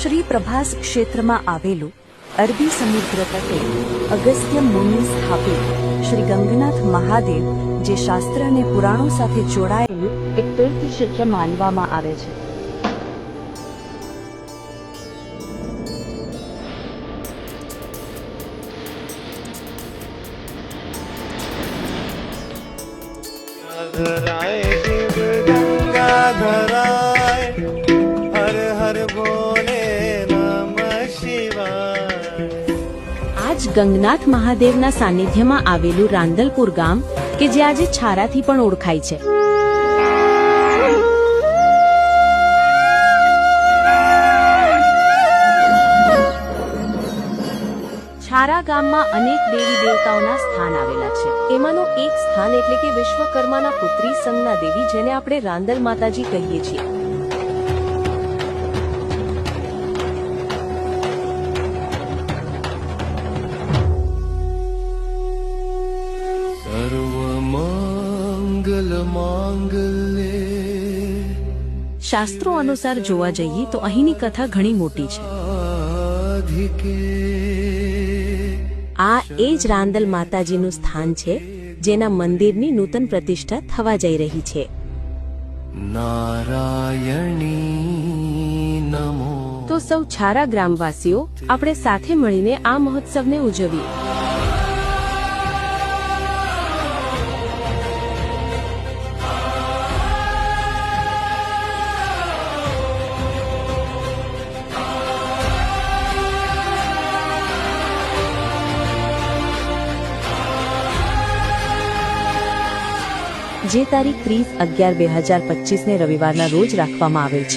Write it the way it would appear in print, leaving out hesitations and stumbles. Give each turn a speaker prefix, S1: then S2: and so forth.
S1: શ્રી પ્રભાસ ક્ષેત્રમાં આવેલું અરબી સમુદ્ર તટે અગસ્ત્ય મુનિ સ્થાપિત શ્રી ગંગનાથ મહાદેવ જે શાસ્ત્ર અને પુરાણો સાથે જોડાયેલું એક તીર્થ ક્ષેત્ર માનવામાં આવે છે.
S2: हर हर बोले नमः शिवाय.
S3: આજ ગંગનાથ મહાદેવના સાનિધ્યમાં આવેલું રાંદલપુર ગામ કે જે આજે છારાથી પણ ઓળખાય છે. છારા ગામમાં અનેક દેવી દેવતાઓના સ્થાન આવેલા છે. એમાંનું એક સ્થાન એટલે કે વિશ્વકર્માના પુત્રી સંજ્ઞા દેવી, જેને આપણે રાંદલ માતાજી કહીએ છીએ. શાસ્ત્રો અનુસાર જોવા જઈએ તો અહીંની કથા ઘણી મોટી છે. આ એ જ રાંદલ માતાજીનું સ્થાન છે જેના મંદિરની નૂતન પ્રતિષ્ઠા થવા જઈ રહી છે.
S2: નારાયણી નમો.
S3: તો સૌ છારા ગ્રામવાસીઓ આપણે સાથે મળીને આ મહોત્સવને ઉજવીએ. જે તારીખ 30/11/2025 ને રવિવારના રોજ રાખવામાં આવેલ છે.